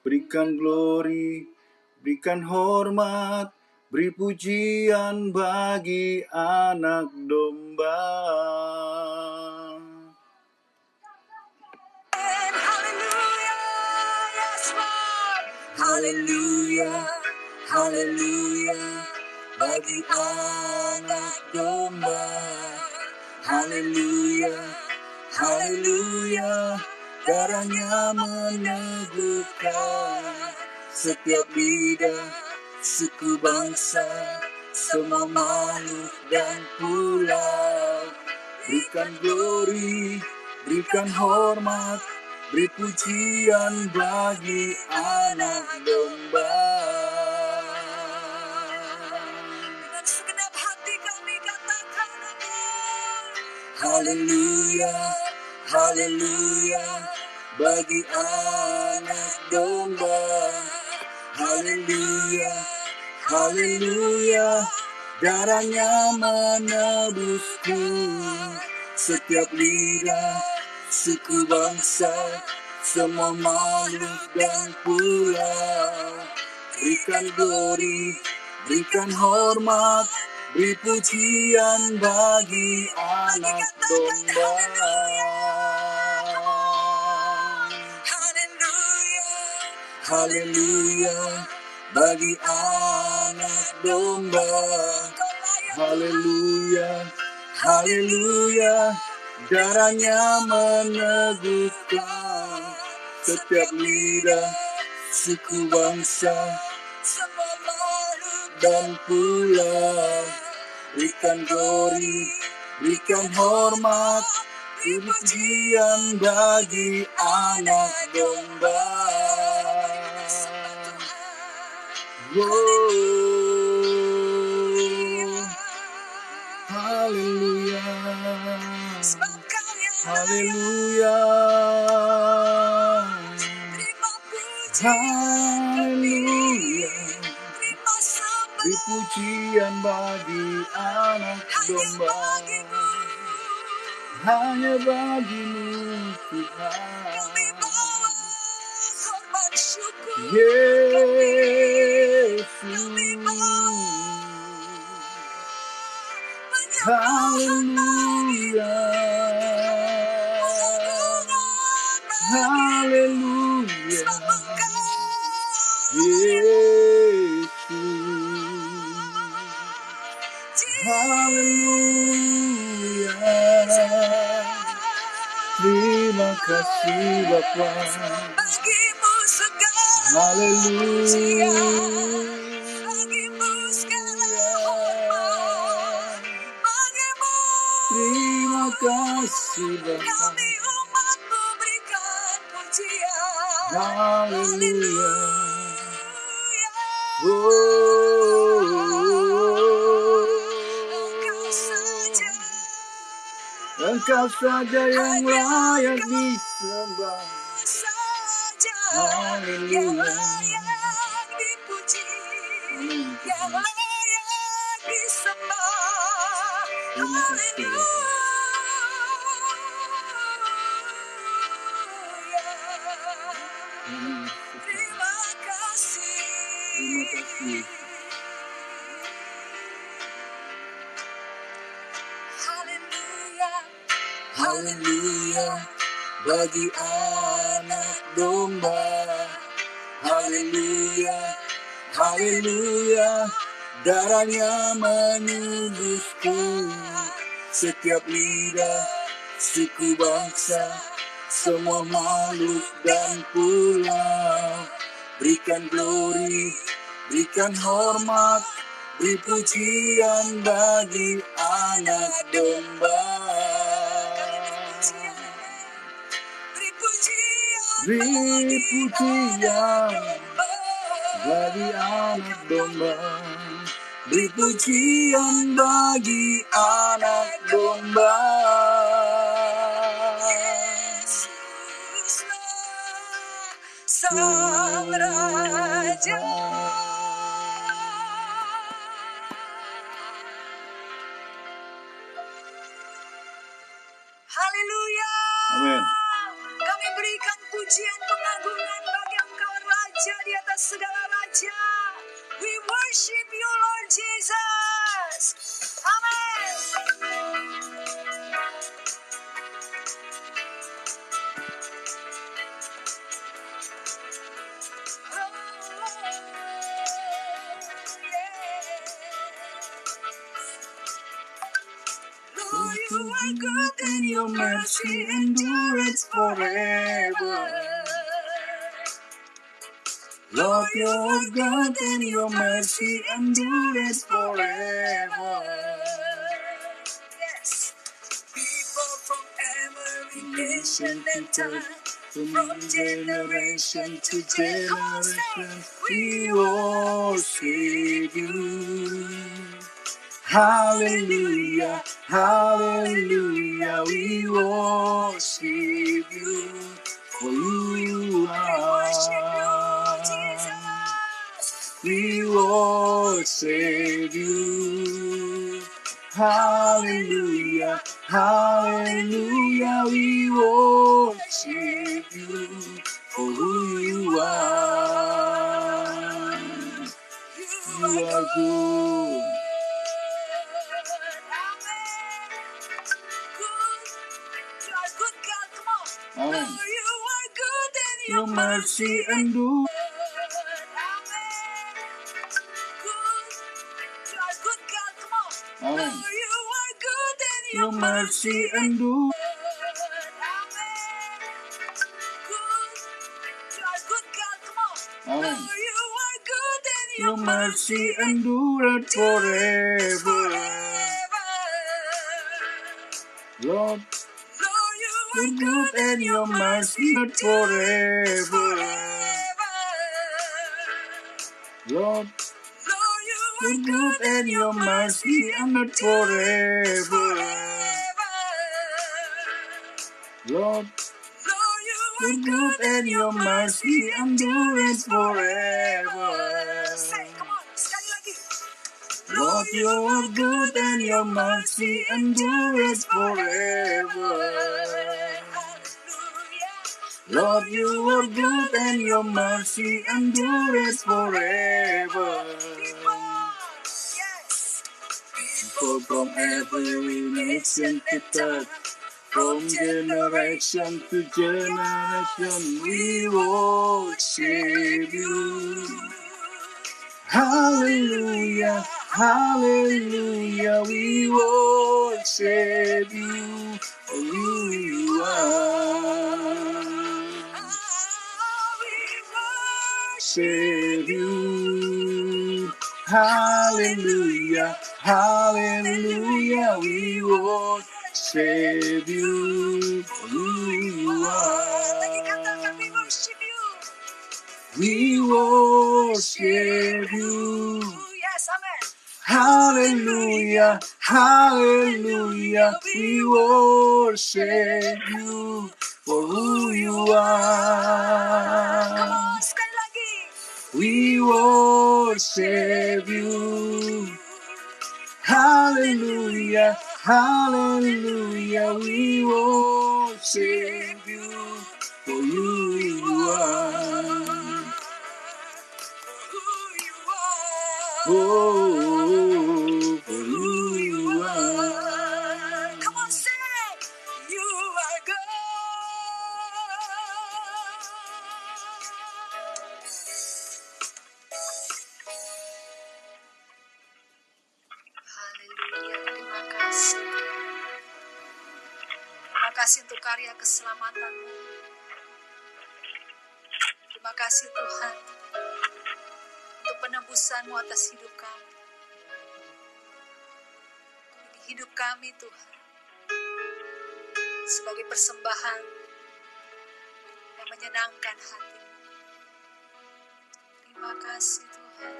berikan glory, berikan hormat, beri pujian bagi anak domba. Haleluya, haleluya, bagi anak domba. Haleluya, haleluya, darahnya meneguhkan setiap lidah, suku bangsa, semua makhluk dan pulau. Berikan glory, berikan hormat, beri pujian bagi anak domba. Dengan segenap hati kami katakan haleluya, haleluya, bagi anak domba. Haleluya, haleluya, darahnya menebusku setiap lidah, suku bangsa, semua makhluk dan pulau. Berikan glory, berikan hormat, beri pujian bagi anak domba. Haleluya, haleluya, bagi anak domba. Haleluya, haleluya, darahnya meneguhkan setiap lidah, suku bangsa, semua makhluk dan pulau. Berikan glory, berikan hormat, beri pujian bagi anak domba. Haleluya, haleluya, haleluya, beri pujian bagi anak domba. Hanya bagimu Tuhan, Yesus. Haleluya, haleluya, Yesus. Haleluya, terima kasih Bapa. Haleluya, terima kasih Bapa. Haleluya, Engkau saja yang layak disembah. Haleluya, yang layak disembah. terima kasih Bapa. Terima kasih. Terima kasih. Haleluya, haleluya, bagi anak domba. Haleluya, haleluya, darahnya menebusku setiap lidah, suku bangsa, semua makhluk dan pulau. Berikan glory, berikan hormat, beri pujian bagi anak domba. Beri pujian Beri pujian bagi anak domba. Beri pujian bagi anak domba. Sang Raja. Haleluya. Amin. Kami berikan pujian pengagungan bagi Engkau Raja. are good and your mercy endures forever. Lord, you are good and your mercy endures forever. Yes. People from every nation and tongue, from generation to generation, we worship you. Hallelujah, hallelujah, we worship you. For you are, we worship you. Hallelujah, hallelujah, we worship you. For who you are, you are good. Amen. Your mercy endures. Amen. Your mercy endures. Amen. Your mercy endureth forever. Lord, you're good and your mercy forever. Lord, you're good and your mercy forever. Lord, you're good and your mercy endures forever. Come on, sekali lagi. Lord, you are good and your mercy endures forever. Lord, you are good and your mercy endures forever. People from every nation to touch, from generation to generation, we worship you. Hallelujah, hallelujah, we worship you. For who you are. Worship you. Hallelujah, hallelujah, we worship you. For who you are. We worship you. Yes, amen. Hallelujah, hallelujah, we worship you for who you Come are. on, sekali lagi. We worship you. Hallelujah, hallelujah, we worship you for who you are. Oh, for who you are. Come on, sing. You are God. Haleluya, terima kasih. Terima kasih untuk karya keselamatan-Mu. Terima kasih Tuhan untuk penebusan-Mu atas hidup kami. Ini hidup kami Tuhan sebagai persembahan yang menyenangkan hati-Mu. Terima kasih Tuhan.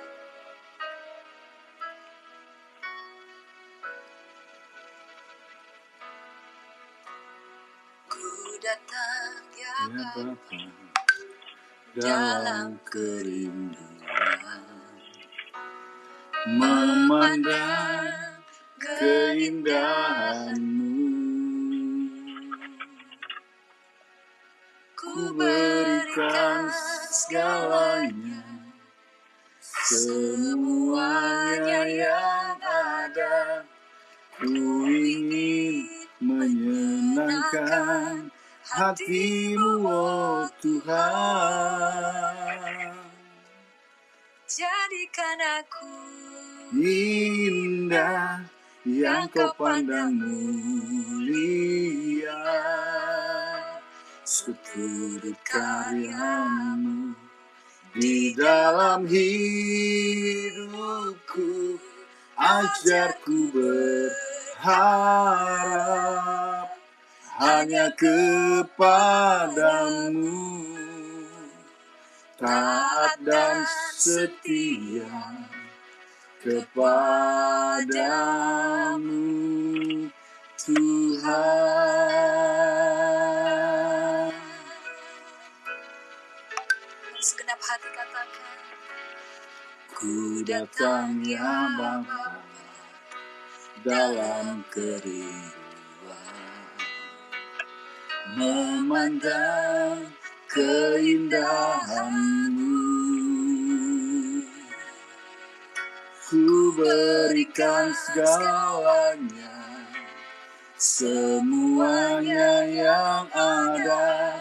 Ku datang ya Bapa Dalam kerinduan memandang keindahan-Mu, ku berikan segalanya, semuanya yang ada. Ku ingin menyenangkan hati-Mu, oh Tuhan. Jadikan aku Indah, yang kau pandang mulia, seturut karyamu di dalam hidupku. Ajarku berharap hanya kepadamu, taat dan setia kepadamu, Tuhan. Segenap hati katakan, Ku datang ya Bapa dalam kerinduan, memandang keindahan-Mu. Ku berikan segalanya, semuanya yang ada.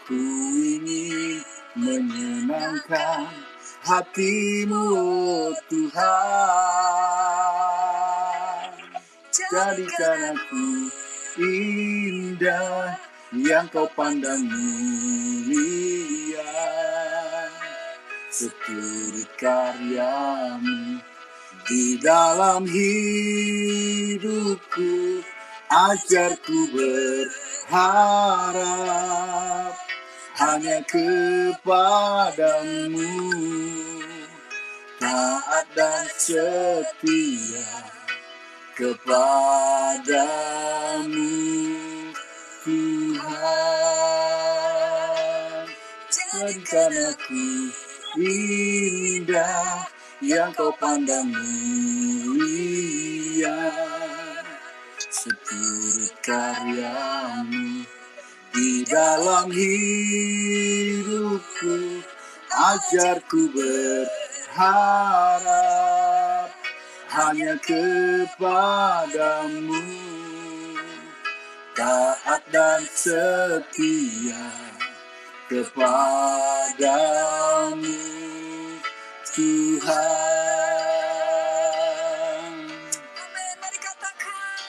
Ku ingin menyenangkan hati-Mu, oh Tuhan. Jadikan aku indah yang kau pandang mulia, seturut karyamu di dalam hidupku. Ajarku berharap hanya kepadamu, taat dan setia kepadamu, Tuhan. Jadikan aku indah yang kau pandang mulia, seturut karyamu di dalam hidupku. Ajarku berharap hanya kepadamu, taat dan setia kepadamu, Tuhan. amin. Mari katakan,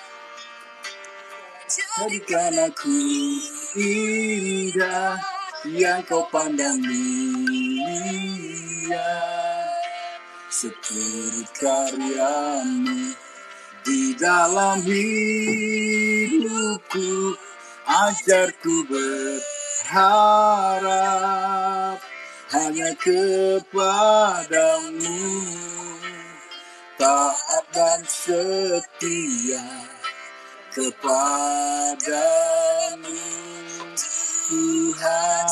Jadikan aku indah yang kau pandang mulia, seturut karyamu di dalam hidupku. Ajarku berharap hanya kepadamu, taat dan setia kepadamu, Tuhan.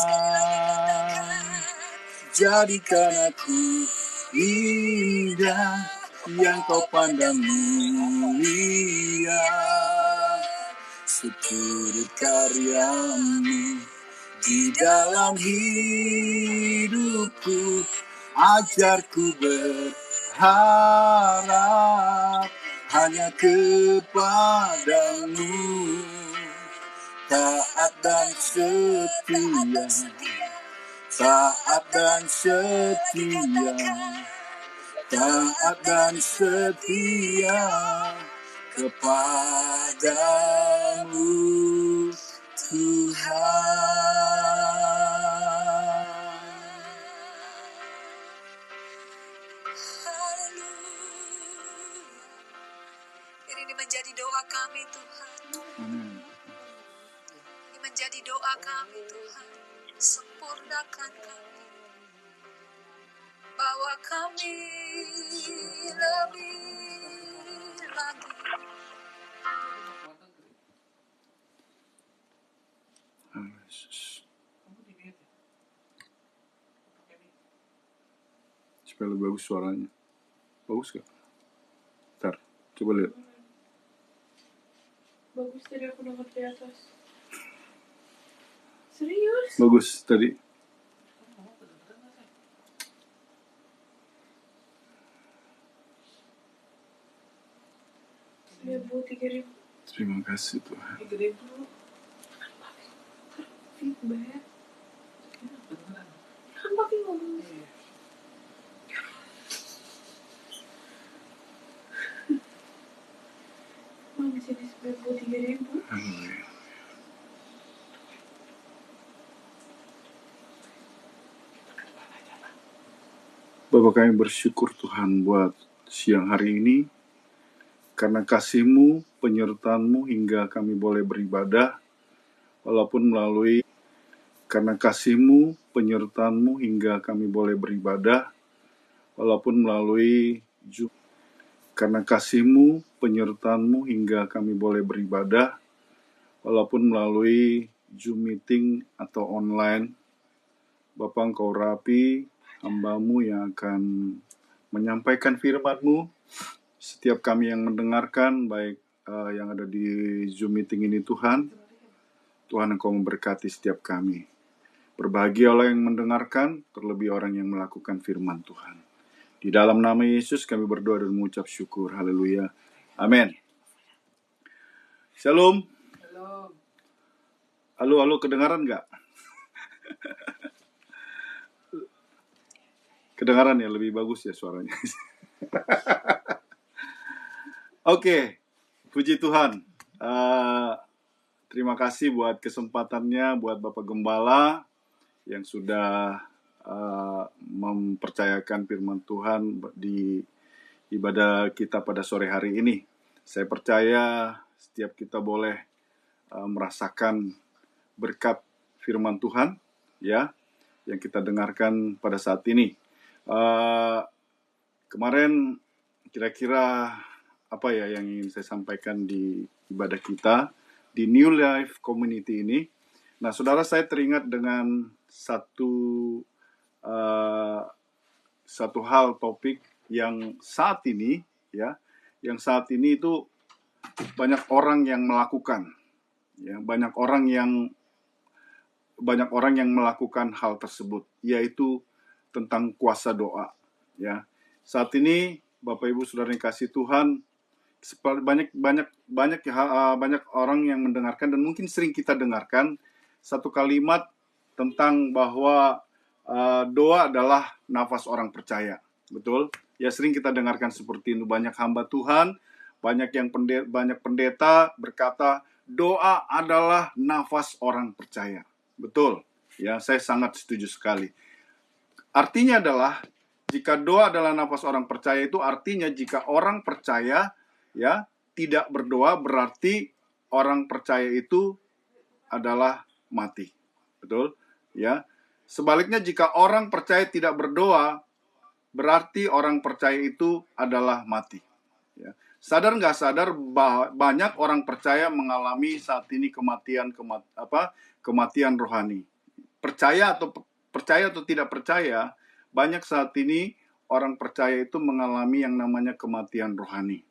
Jadikan aku indah yang kau pandang mulia, seturut karyamu di dalam hidupku. Ajarku berharap hanya kepadamu, taat dan setia, taat dan setia, taat dan setia kepadamu, Tuhan. Haleluya. Ini menjadi doa kami, Tuhan. Amin. Ini menjadi doa kami, Tuhan. Sempurnakan kami. Bawa kami lebih lagi. Amin, Yesus. Supaya lebih bagus suaranya. Bagus gak? Ntar, coba lihat. Bagus tadi aku denger di atas. Serius? Bagus tadi. Ya Bu, 3.000. Terima kasih Tuhan. 3.000. Feedback. Kan pakai ngomong. Bapak, kami bersyukur Tuhan buat siang hari ini, karena kasih-Mu, penyertaan-Mu hingga kami boleh beribadah, walaupun melalui karena kasih-Mu, penyertaan-Mu hingga kami boleh beribadah, walaupun melalui karena kasih-Mu, penyertaan-Mu hingga kami boleh beribadah, walaupun melalui Zoom meeting atau online. Bapak, Engkau rapi hamba-Mu yang akan menyampaikan firman-Mu. Setiap kami yang mendengarkan, baik yang ada di Zoom meeting ini, Tuhan Engkau memberkati setiap kami. Berbahagialah yang mendengarkan, terlebih orang yang melakukan firman Tuhan. Di dalam nama Yesus kami berdoa dan mengucap syukur. Haleluya. Amin. Shalom. Halo, kedengaran nggak? Kedengaran ya, lebih bagus ya suaranya. Oke, puji Tuhan. Terima kasih buat kesempatannya, buat Bapak Gembala yang sudah mempercayakan firman Tuhan di ibadah kita pada sore hari ini. Saya percaya setiap kita boleh merasakan berkat firman Tuhan, ya, yang kita dengarkan pada saat ini. Kemarin kira-kira apa ya yang ingin saya sampaikan di ibadah kita di New Life Community ini. Nah, saudara, saya teringat dengan satu hal topik yang saat ini, ya, yang saat ini itu banyak orang yang melakukan, ya, banyak orang yang melakukan hal tersebut, yaitu tentang kuasa doa, ya. Saat ini Bapak Ibu Saudara yang kasih Tuhan, banyak orang yang mendengarkan dan mungkin sering kita dengarkan satu kalimat tentang bahwa doa adalah nafas orang percaya. Betul? Ya, sering kita dengarkan seperti itu. Banyak hamba Tuhan, banyak pendeta berkata doa adalah nafas orang percaya. Betul? Ya, saya sangat setuju sekali. Artinya adalah jika doa adalah nafas orang percaya, itu artinya jika orang percaya, ya, tidak berdoa, berarti orang percaya itu adalah mati. Betul? Ya. Sebaliknya jika orang percaya tidak berdoa, berarti orang percaya itu adalah mati. Ya. Sadar nggak sadar, banyak orang percaya mengalami saat ini kematian rohani. Percaya atau tidak percaya, banyak saat ini orang percaya itu mengalami yang namanya kematian rohani.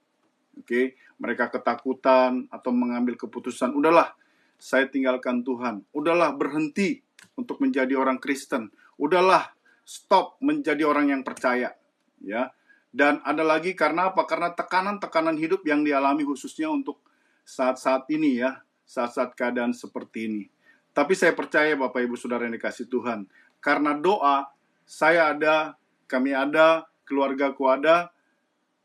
Oke, mereka ketakutan atau mengambil keputusan, udahlah, saya tinggalkan Tuhan. Udahlah, berhenti untuk menjadi orang Kristen. Udahlah, stop menjadi orang yang percaya, ya. Dan ada lagi karena apa? Karena tekanan-tekanan hidup yang dialami khususnya untuk saat-saat ini, ya, saat-saat keadaan seperti ini. Tapi saya percaya Bapak Ibu Saudara yang dikasih Tuhan, karena doa, saya ada, kami ada, keluargaku ada,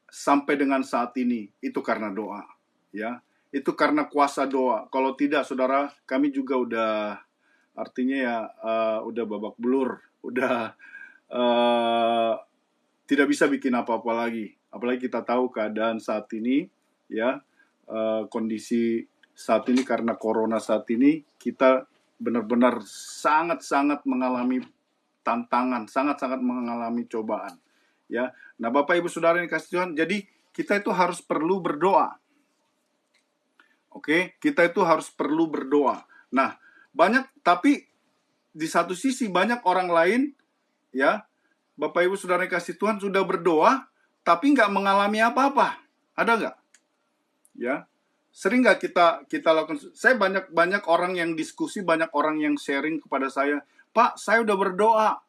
sampai dengan saat ini, itu karena doa, ya. Itu karena kuasa doa. Kalau tidak, saudara, kami juga udah, artinya ya, udah babak belur, udah tidak bisa bikin apa-apa lagi. Apalagi kita tahu keadaan saat ini, ya, kondisi saat ini karena corona saat ini, kita benar-benar sangat-sangat mengalami tantangan, sangat-sangat mengalami cobaan, ya. Nah, Bapak Ibu Saudara yang dikasih Tuhan, jadi kita itu harus perlu berdoa. Oke, kita itu harus perlu berdoa. Nah, tapi di satu sisi banyak orang lain, ya, Bapak Ibu Saudara yang dikasih Tuhan, sudah berdoa tapi nggak mengalami apa-apa. Ada nggak? Ya, sering nggak kita lakukan? Saya banyak orang yang diskusi, banyak orang yang sharing kepada saya, Pak, saya udah berdoa,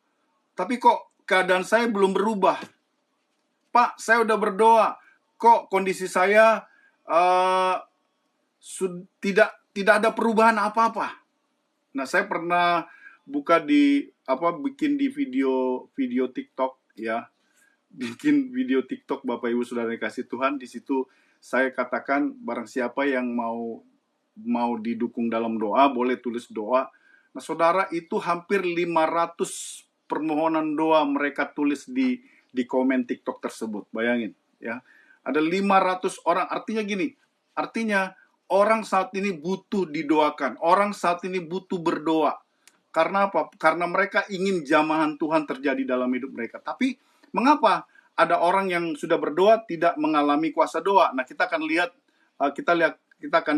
tapi kok keadaan saya belum berubah. Pak, saya udah berdoa, kok kondisi saya tidak ada perubahan apa-apa. Nah, saya pernah bikin di video TikTok, ya, bikin video TikTok Bapak Ibu Saudara yang kasih Tuhan. Di situ saya katakan barang siapa yang mau didukung dalam doa boleh tulis doa. Nah, saudara, itu hampir 500 permohonan doa mereka tulis di di komen TikTok tersebut. Bayangin ya. Ada 500 orang, artinya gini, artinya orang saat ini butuh didoakan, orang saat ini butuh berdoa. Karena apa? Karena mereka ingin jamahan Tuhan terjadi dalam hidup mereka. Tapi mengapa ada orang yang sudah berdoa tidak mengalami kuasa doa? Nah, kita akan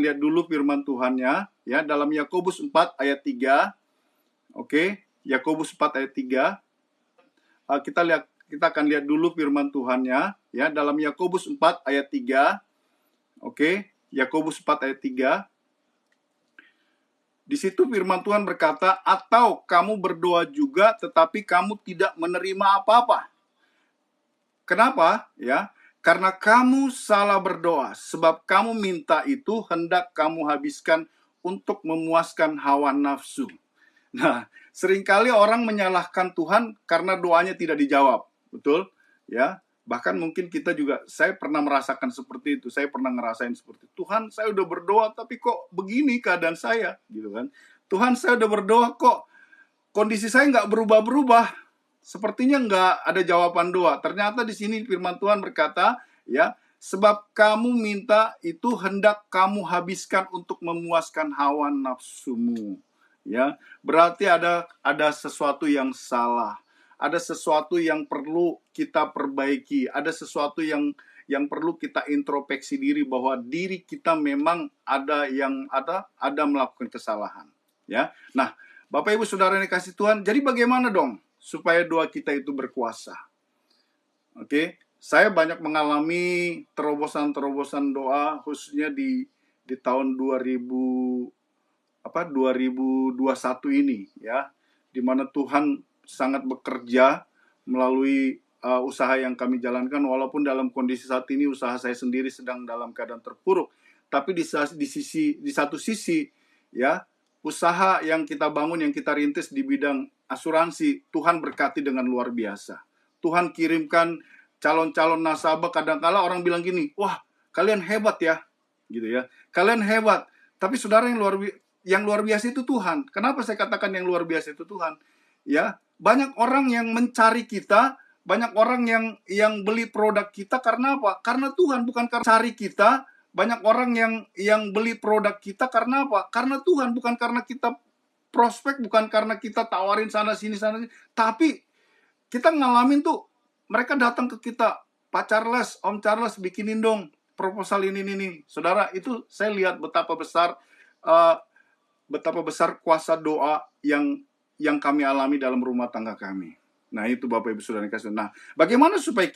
lihat dulu firman Tuhannya ya dalam Yakobus 4 ayat 3. Oke, Yakobus 4 ayat 3. Kita akan lihat dulu firman Tuhannya ya dalam Yakobus 4 ayat 3. Oke, Yakobus 4 ayat 3. Di situ firman Tuhan berkata, atau kamu berdoa juga tetapi kamu tidak menerima apa-apa. Kenapa? Ya, karena kamu salah berdoa, sebab kamu minta itu hendak kamu habiskan untuk memuaskan hawa nafsu. Nah, seringkali orang menyalahkan Tuhan karena doanya tidak dijawab. Betul? Ya, bahkan mungkin kita juga, saya pernah merasakan seperti itu, saya pernah ngerasain seperti itu. Tuhan, saya udah berdoa tapi kok begini keadaan saya, gitu kan? Tuhan, saya udah berdoa kok kondisi saya nggak berubah-berubah. Sepertinya nggak ada jawaban doa. Ternyata di sini firman Tuhan berkata, ya, sebab kamu minta itu hendak kamu habiskan untuk memuaskan hawa nafsumu. Ya, berarti ada sesuatu yang salah. Ada sesuatu yang perlu kita perbaiki, ada sesuatu yang perlu kita introspeksi diri bahwa diri kita memang ada melakukan kesalahan, ya. Nah, Bapak Ibu Saudara yang dikasihi Tuhan, jadi bagaimana dong supaya doa kita itu berkuasa? Oke, saya banyak mengalami terobosan-terobosan doa khususnya di tahun 2021 ini, ya, di mana Tuhan sangat bekerja melalui usaha yang kami jalankan, walaupun dalam kondisi saat ini usaha saya sendiri sedang dalam keadaan terpuruk, tapi di satu sisi ya, usaha yang kita bangun, yang kita rintis di bidang asuransi, Tuhan berkati dengan luar biasa. Tuhan kirimkan calon-calon nasabah, kadang-kala orang bilang gini, wah kalian hebat ya, gitu ya, kalian hebat. Tapi saudara, yang luar biasa itu Tuhan. Kenapa saya katakan yang luar biasa itu Tuhan? Ya, banyak orang yang mencari kita, banyak orang yang beli produk kita karena apa? Karena Tuhan, bukan karena cari kita. Banyak orang yang beli produk kita karena apa? Karena Tuhan, bukan karena kita prospek, bukan karena kita tawarin sana sini. Tapi kita ngalamin tuh, mereka datang ke kita, Pak Charles, Om Charles, bikinin dong proposal ini. Saudara, itu saya lihat betapa besar kuasa doa yang kami alami dalam rumah tangga kami. Nah, itu Bapak Ibu Saudara yang kasih. Nah, bagaimana supaya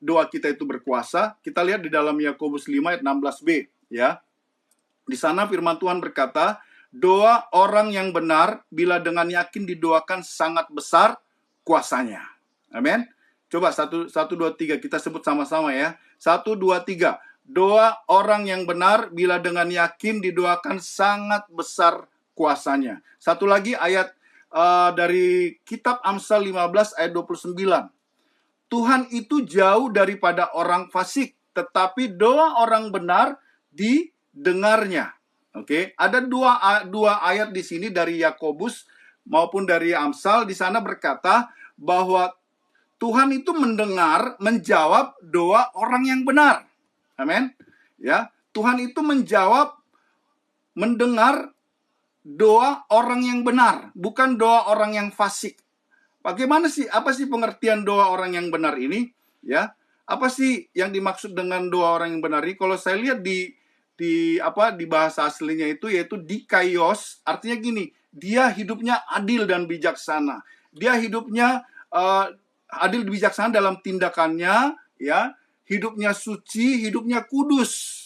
doa kita itu berkuasa? Kita lihat di dalam Yakobus 5 ayat 16b, ya. Di sana firman Tuhan berkata, doa orang yang benar bila dengan yakin didoakan sangat besar kuasanya. Amin. Coba 1 2 3 kita sebut sama-sama ya. 1 2 3. Doa orang yang benar bila dengan yakin didoakan sangat besar kuasanya. Satu lagi ayat dari kitab Amsal 15 ayat 29. Tuhan itu jauh daripada orang fasik, tetapi doa orang benar didengarnya. Oke, ada dua ayat di sini dari Yakobus maupun dari Amsal. Di sana berkata bahwa Tuhan itu menjawab doa orang yang benar. Amin. Ya, Tuhan itu mendengar doa orang yang benar, bukan doa orang yang fasik. Bagaimana sih? Apa sih pengertian doa orang yang benar ini? Ya, apa sih yang dimaksud dengan doa orang yang benar ini? Kalau saya lihat di bahasa aslinya itu yaitu dikaios, artinya gini, dia hidupnya adil dan bijaksana. Dia hidupnya adil dan bijaksana dalam tindakannya, ya, hidupnya suci, hidupnya kudus.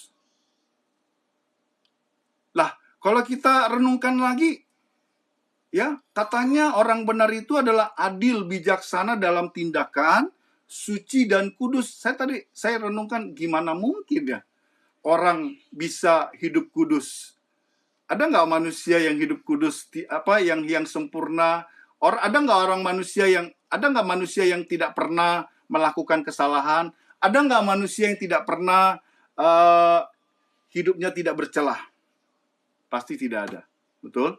Lah, kalau kita renungkan lagi, ya, katanya orang benar itu adalah adil, bijaksana dalam tindakan, suci dan kudus. Saya renungkan, gimana mungkin ya orang bisa hidup kudus? Ada nggak manusia yang hidup kudus, yang sempurna? Ada nggak manusia yang tidak pernah melakukan kesalahan? Ada nggak manusia yang tidak pernah hidupnya tidak bercelah? Pasti tidak ada. Betul?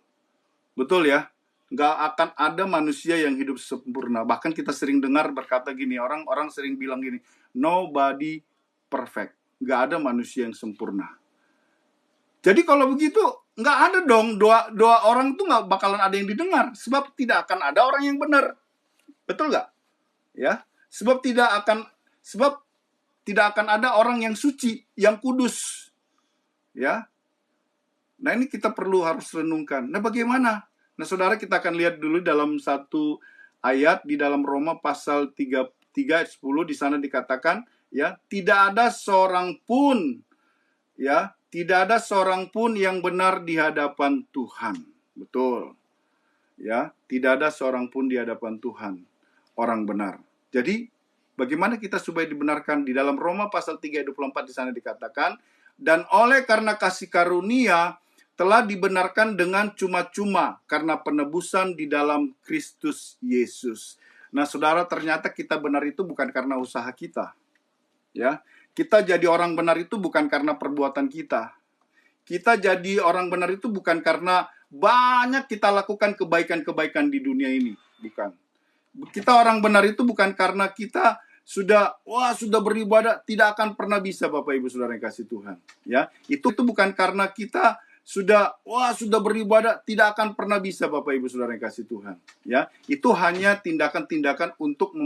Betul ya? Nggak akan ada manusia yang hidup sempurna. Bahkan kita sering dengar berkata gini, orang sering bilang gini, nobody perfect. Nggak ada manusia yang sempurna. Jadi kalau begitu, nggak ada dong doa orang tuh nggak bakalan ada yang didengar. Sebab tidak akan ada orang yang benar. Betul nggak? Ya, sebab tidak akan ada orang yang suci, yang kudus. Ya. Nah, ini kita harus renungkan. Nah, bagaimana? Nah, saudara, kita akan lihat dulu dalam satu ayat di dalam Roma pasal 3 ayat 10, di sana dikatakan, ya, tidak ada seorang pun yang benar di hadapan Tuhan. Betul. Ya, tidak ada seorang pun di hadapan Tuhan orang benar. Jadi, bagaimana kita supaya dibenarkan? Di dalam Roma pasal 3 ayat 24 di sana dikatakan, dan oleh karena kasih karunia telah dibenarkan dengan cuma-cuma karena penebusan di dalam Kristus Yesus. Nah, saudara, ternyata kita benar itu bukan karena usaha kita. Ya, kita jadi orang benar itu bukan karena perbuatan kita. Kita jadi orang benar itu bukan karena banyak kita lakukan kebaikan-kebaikan di dunia ini, bukan. Kita orang benar itu bukan karena kita sudah beribadah, tidak akan pernah bisa, Bapak Ibu Saudara yang kasih Tuhan. Ya, itu bukan karena kita sudah beribadah, tidak akan pernah bisa, Bapak Ibu Saudara yang kasih Tuhan. Ya, itu hanya tindakan-tindakan untuk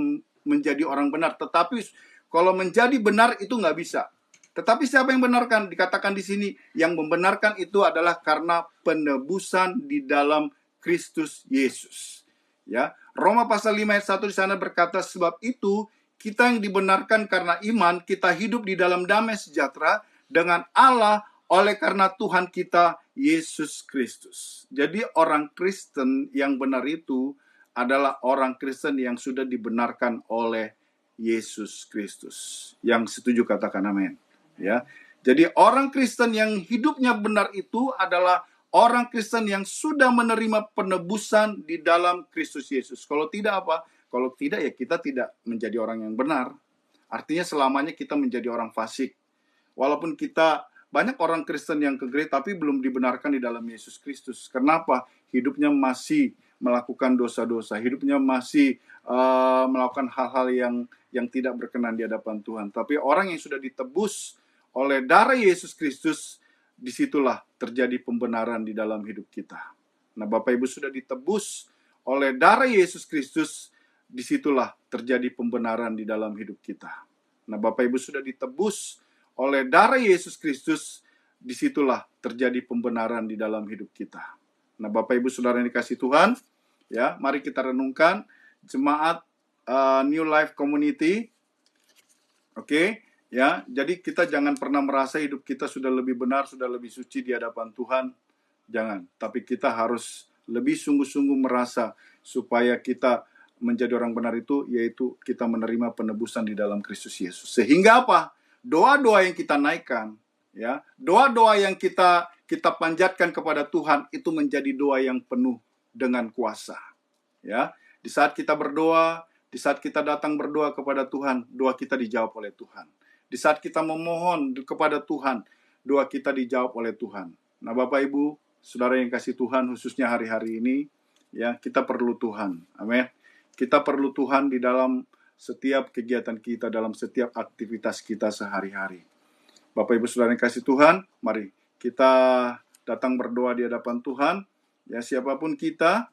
menjadi orang benar. Tetapi kalau menjadi benar itu nggak bisa. Tetapi siapa yang benarkan? Dikatakan di sini, yang membenarkan itu adalah karena penebusan di dalam Kristus Yesus. Ya, Roma pasal 5 ayat 1 di sana berkata, sebab itu kita yang dibenarkan karena iman, kita hidup di dalam damai sejahtera dengan Allah oleh karena Tuhan kita Yesus Kristus. Jadi orang Kristen yang benar itu adalah orang Kristen yang sudah dibenarkan oleh Yesus Kristus. Yang setuju katakan amin. Ya. Jadi orang Kristen yang hidupnya benar itu adalah orang Kristen yang sudah menerima penebusan di dalam Kristus Yesus. Kalau tidak apa? Kalau tidak ya kita tidak menjadi orang yang benar. Artinya selamanya kita menjadi orang fasik. Walaupun kita banyak orang Kristen yang ke gereja tapi belum dibenarkan di dalam Yesus Kristus. Kenapa? Hidupnya masih melakukan dosa-dosa. Hidupnya masih melakukan hal-hal yang tidak berkenan di hadapan Tuhan. Tapi orang yang sudah ditebus oleh darah Yesus Kristus, disitulah terjadi pembenaran di dalam hidup kita. Nah, Bapak Ibu sudah ditebus oleh darah Yesus Kristus, disitulah terjadi pembenaran di dalam hidup kita. Nah, Bapak Ibu sudah ditebus oleh darah Yesus Kristus, disitulah terjadi pembenaran di dalam hidup kita. Nah, Bapak Ibu Saudara yang dikasih Tuhan, ya, mari kita renungkan jemaat New Life Community. Oke, ya. Jadi kita jangan pernah merasa hidup kita sudah lebih benar, sudah lebih suci di hadapan Tuhan. Jangan, tapi kita harus lebih sungguh-sungguh merasa supaya kita menjadi orang benar itu, yaitu kita menerima penebusan di dalam Kristus Yesus. Sehingga apa? Doa-doa yang kita naikkan, ya, doa-doa yang kita panjatkan kepada Tuhan itu menjadi doa yang penuh dengan kuasa. Ya, di saat kita berdoa, di saat kita datang berdoa kepada Tuhan, doa kita dijawab oleh Tuhan. Di saat kita memohon kepada Tuhan, doa kita dijawab oleh Tuhan. Nah, Bapak Ibu, Saudara yang kasih Tuhan, khususnya hari-hari ini, ya, kita perlu Tuhan. Amin. Kita perlu Tuhan di dalam setiap kegiatan kita, dalam setiap aktivitas kita sehari-hari. Bapak Ibu Saudara yang kasih Tuhan, mari kita datang berdoa di hadapan Tuhan. Ya, siapapun kita,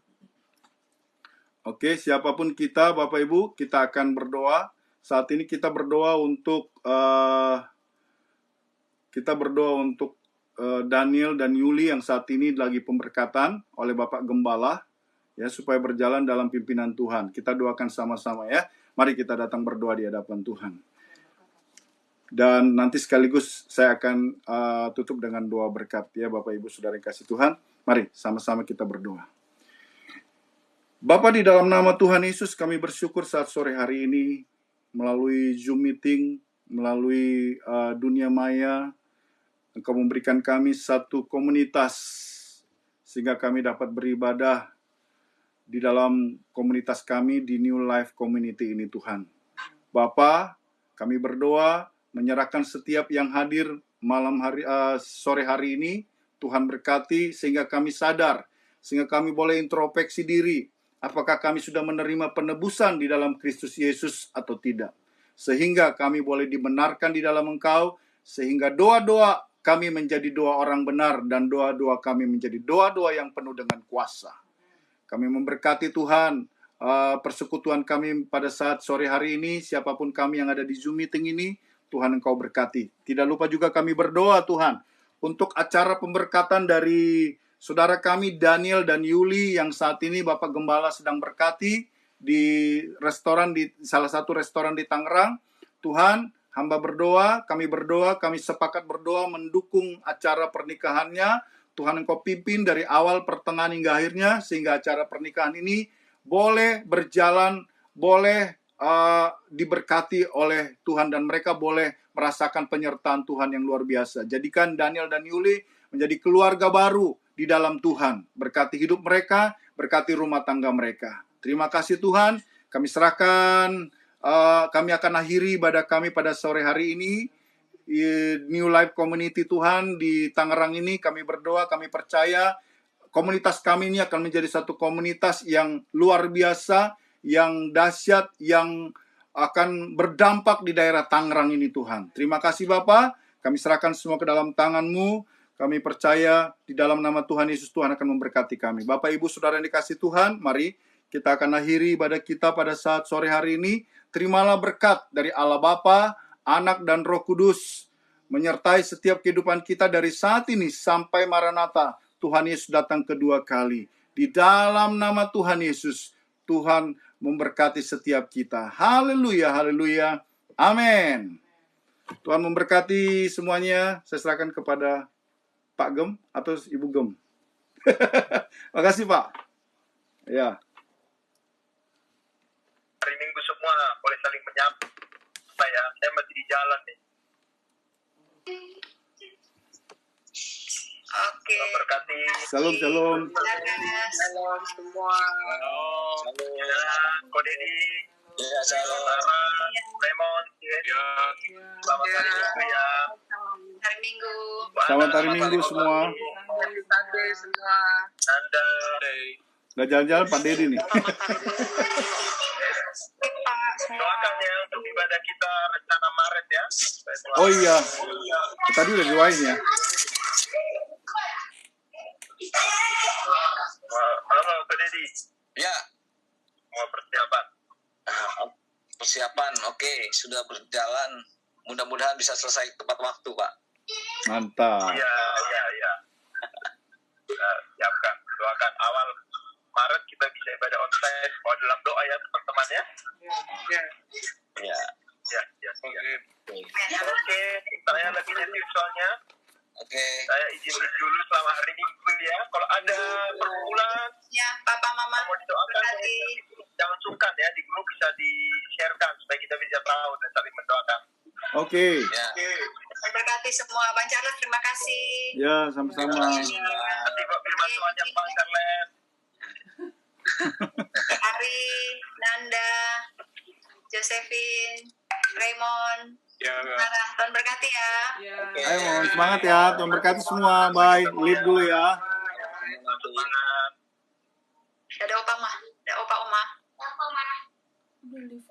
siapapun kita, Bapak Ibu, kita akan berdoa. Saat ini kita berdoa untuk Daniel dan Yuli yang saat ini lagi pemberkatan oleh Bapak Gembala, ya, supaya berjalan dalam pimpinan Tuhan. Kita doakan sama-sama, ya. Mari kita datang berdoa di hadapan Tuhan. Dan nanti sekaligus saya akan tutup dengan doa berkat, ya, Bapak Ibu Saudara yang kasih Tuhan. Mari sama-sama kita berdoa. Bapa, di dalam nama Tuhan Yesus kami bersyukur saat sore hari ini melalui Zoom meeting, melalui dunia maya, Engkau memberikan kami satu komunitas sehingga kami dapat beribadah di dalam komunitas kami di New Life Community ini, Tuhan. Bapa, kami berdoa menyerahkan setiap yang hadir sore hari ini. Tuhan berkati sehingga kami sadar sehingga kami boleh introspeksi diri. Apakah kami sudah menerima penebusan di dalam Kristus Yesus atau tidak. Sehingga kami boleh dibenarkan di dalam Engkau, sehingga doa-doa kami menjadi doa orang benar, dan doa-doa kami menjadi doa-doa yang penuh dengan kuasa. Kami memberkati Tuhan persekutuan kami pada saat sore hari ini, siapapun kami yang ada di Zoom meeting ini, Tuhan Engkau berkati. Tidak lupa juga kami berdoa Tuhan, untuk acara pemberkatan dari saudara kami Daniel dan Yuli yang saat ini Bapak Gembala sedang berkati di restoran, di salah satu restoran di Tangerang. Tuhan, hamba berdoa, kami sepakat berdoa mendukung acara pernikahannya. Tuhan Engkau pimpin dari awal, pertengahan hingga akhirnya, sehingga acara pernikahan ini boleh berjalan, boleh diberkati oleh Tuhan, dan mereka boleh merasakan penyertaan Tuhan yang luar biasa. Jadikan Daniel dan Yuli menjadi keluarga baru di dalam Tuhan. Berkati hidup mereka, berkati rumah tangga mereka. Terima kasih Tuhan, kami serahkan. Kami akan akhiri ibadah kami pada sore hari ini. New Life Community Tuhan di Tangerang ini, kami berdoa, kami percaya komunitas kami ini akan menjadi satu komunitas yang luar biasa, yang dahsyat, yang akan berdampak di daerah Tangerang ini Tuhan. Terima kasih Bapa, kami serahkan semua ke dalam tangan-Mu. Kami percaya di dalam nama Tuhan Yesus, Tuhan akan memberkati kami. Bapak, Ibu, Saudara yang dikasih Tuhan, mari kita akan akhiri ibadah kita pada saat sore hari ini. Terimalah berkat dari Allah Bapa, Anak, dan Roh Kudus, menyertai setiap kehidupan kita dari saat ini sampai Maranatha, Tuhan Yesus datang kedua kali. Di dalam nama Tuhan Yesus, Tuhan memberkati setiap kita. Haleluya, haleluya, amin. Tuhan memberkati semuanya. Saya serahkan kepada Pak Gem atau Ibu Gem. Makasih Pak. Ya. Hari Minggu semua boleh saling menyapa ya. Saya masih di jalan nih. Oke. Tuhan berkati. Shalom, shalom. Shalom semua. Shalom. Ko Dedi. Ya, shalom. Selamat. Raymond. Ya. Selamat hari Minggu ya. Hari Minggu. Selamat hari Minggu semua. Happy Sunday semua. Anda. Udah jalan-jalan Pak Dedi nih. Doakan ya untuk ibadah kita rencana Maret ya. Oh iya. Tadi udah doain ya. Halo Ko Dedi. Ya, Mau persiapan. persiapan oke, sudah berjalan. Mudah-mudahan bisa selesai tepat waktu, Pak. Mantap. Iya. Siapkan. Doakan awal Maret kita bisa ibadah onsite. Mau dalam doa ya teman-teman ya. Ya. Ya. Oke, saya lagi nyetir soalnya. Oke. Saya izin dulu selama hari Minggu ya. Kalau ada perkumpulan Ya, Papa Mama. mau didoakan, Berkati. jangan sungkan ya, di grup bisa di-sharekan supaya kita bisa tahu dan saling mendoakan. Oke. Ya. Berkati semua. Bang Charles, terima kasih. Ya, sama-sama. Nanti Pak firman Tuhannya Bang Charles. Ari, Nanda, Josephine, Raymond, Sarah. Tuhan berkati ya. Ayo, mohon semangat ya. Tuhan berkati semua. Bye. Leave dulu ya. Semangat. Ada Opa Mah. Ada Opa Oma. Udah lift.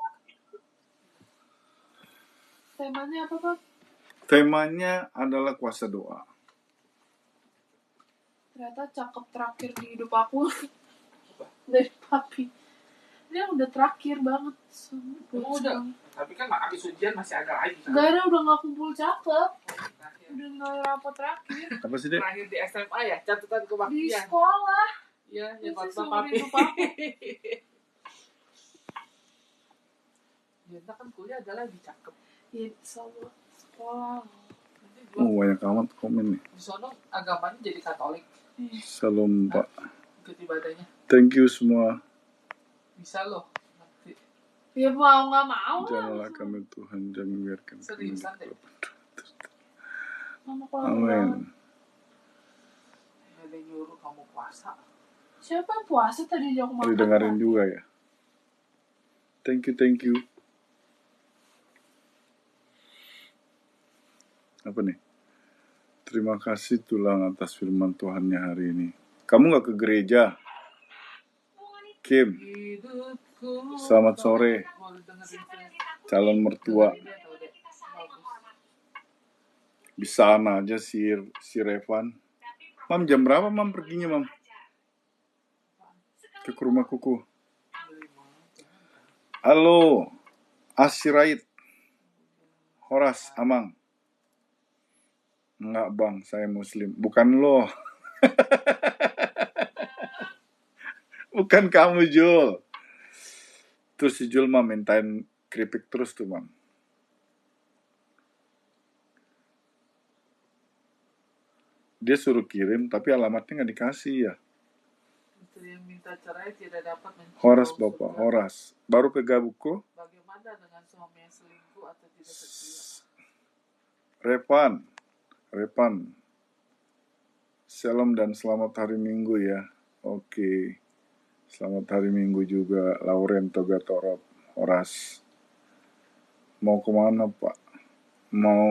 Temanya apa, Pak? Temanya adalah kuasa doa. Ternyata cakep terakhir di hidup aku dari papi. Dia udah terakhir banget. Emang udah? Tapi kan habis ujian masih ada lagi. Gak ada, udah gak kumpul cakep. Udah nilai rapot terakhir. Apa sih, Dek? Terakhir di SMA ya, catatan Di kebaktian. sekolah. Iya, yang Itu kota seumur papi. hidup aku. Yenta kan kuliah ada lagi cakep. Ya, sama sekolah. Nanti Oh, gua banyak amat komen nih. di sono agamanya jadi Katolik. Salam, Pak. Ikut ibadahnya. Thank you semua. Bisa loh. Nanti Ya mau gak mau lah. Janganlah kami Tuhan, jangan biarkan kami Seriusan, Dek? Mama kalau banget. Amin. ada yang nyuruh kamu puasa. Siapa yang puasa tadi aku makan? Didengarin juga ya. Thank you. Apa nih? Terima kasih Tulang atas firman Tuhannya hari ini. Kamu nggak ke gereja? Kim, Hidupku. selamat sore. Mau dengerin Calon mertua. Bisa aja si Revan. Mam, jam berapa mam perginya mam? Ke rumah kuku. Halo, Asirait. Horas, Amang. Enggak bang, saya muslim. Bukan lo. Bukan kamu, Jul. Terus si Jul mah mintain keripik terus tuh, mam. Dia suruh kirim, tapi alamatnya nggak dikasih ya. Istri yang minta cerai tidak dapat mencium Horas, bau Bapak. surga. Horas. Baru ke Gabuko. Bagaimana dengan suami yang selingkuh atau tidak setia? Repan. Shalom dan selamat hari Minggu ya. Oke. Selamat hari Minggu juga, Lauren Togatorop. Horas. Mau kemana, Pak? Mau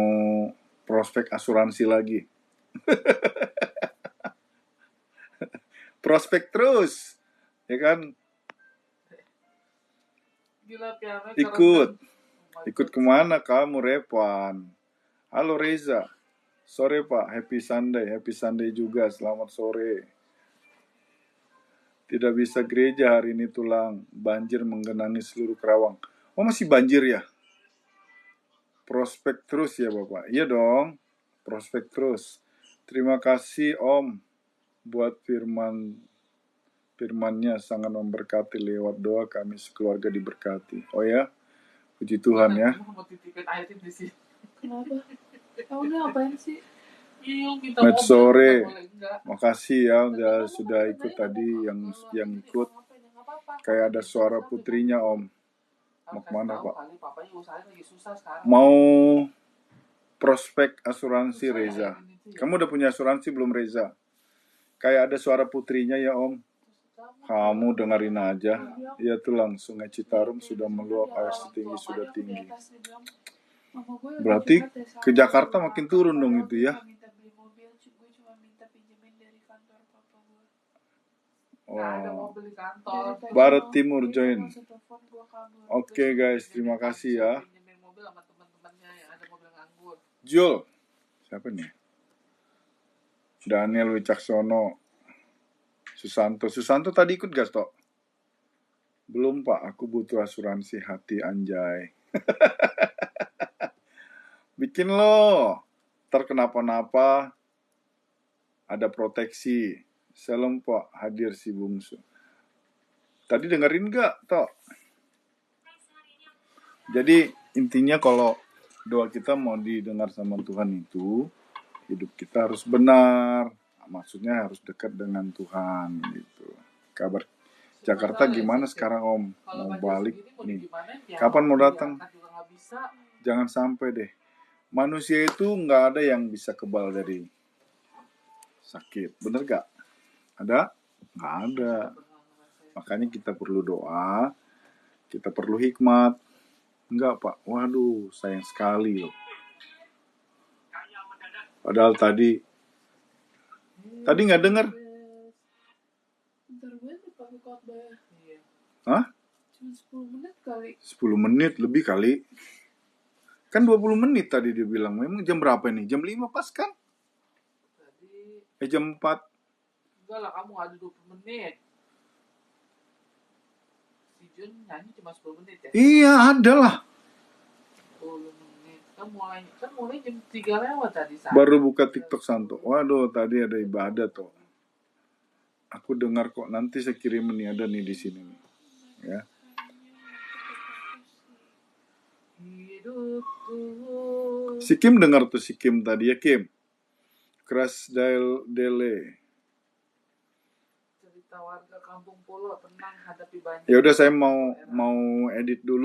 prospek asuransi lagi? Prospek terus. Ya kan? Gila piano Ikut kemana kamu, Repan? Halo Reza. Sore Pak, happy Sunday juga, selamat sore. Tidak bisa gereja hari ini tulang, banjir menggenangi seluruh Kerawang. Oh masih banjir ya? Prospek terus ya Bapak? Iya dong, prospek terus. Terima kasih Om, buat firmannya sangat memberkati, lewat doa kami sekeluarga diberkati. Oh ya, puji Tuhan ya. Mau titipin ayatin di sini. Kenapa? Kamu ini ngapain sih? Met sore, makasih ya sudah ikut tadi yang ikut. Kayak ada suara putrinya Om. Mau kemana Pak? Mau prospek asuransi Reza. Kamu udah punya asuransi belum Reza? Kayak ada suara putrinya ya Om. Kamu dengerin aja. Ya tulang Sungai Citarum sudah meluap, air setinggi sudah tinggi. Berarti ke Jakarta makin turun dong itu ya. Oh, Barat Timur join. Oke guys, terima kasih ya. Jul, siapa nih? Daniel Wicaksono, Susanto tadi ikut gak Stok? Belum Pak, aku butuh asuransi hati anjay. Bikin lo, terkenapa-napa, ada proteksi. Salam Pak, hadir si bungsu. Tadi dengerin gak, Tok? Jadi intinya kalau doa kita mau didengar sama Tuhan itu, hidup kita harus benar. Maksudnya harus dekat dengan Tuhan gitu. Kabar Jakarta gimana sekarang Om? Mau balik nih. Kapan mau datang? Jangan sampai deh. Manusia itu nggak ada yang bisa kebal dari sakit. Bener gak? Ada? Nggak ada. Makanya kita perlu doa, kita perlu hikmat. Enggak Pak, waduh sayang sekali loh. Padahal tadi nggak dengar. Bentar gue pakai khotbah. Hah? Cuma 10 menit kali. 10 menit lebih kali. Kan 20 menit tadi dia bilang. Memang jam berapa nih? Jam 5 pas kan? Jam 4. Enggak lah, kamu ada 20 menit. Si Jun nyanyi cuma 10 menit ya? Iya, ada lah. 10 menit. Kan mulai jam 3 lewat tadi. Baru buka TikTok Santo. Waduh, tadi ada ibadah tuh. Aku dengar kok, nanti saya kirim nih, ada nih di sini nih. Ya. Si Kim dengar tuh si Kim tadi ya Kim. Crash Dele. Cerita warga Kampung Pulau tenang hadapi banjir. Ya udah saya mau edit dulu.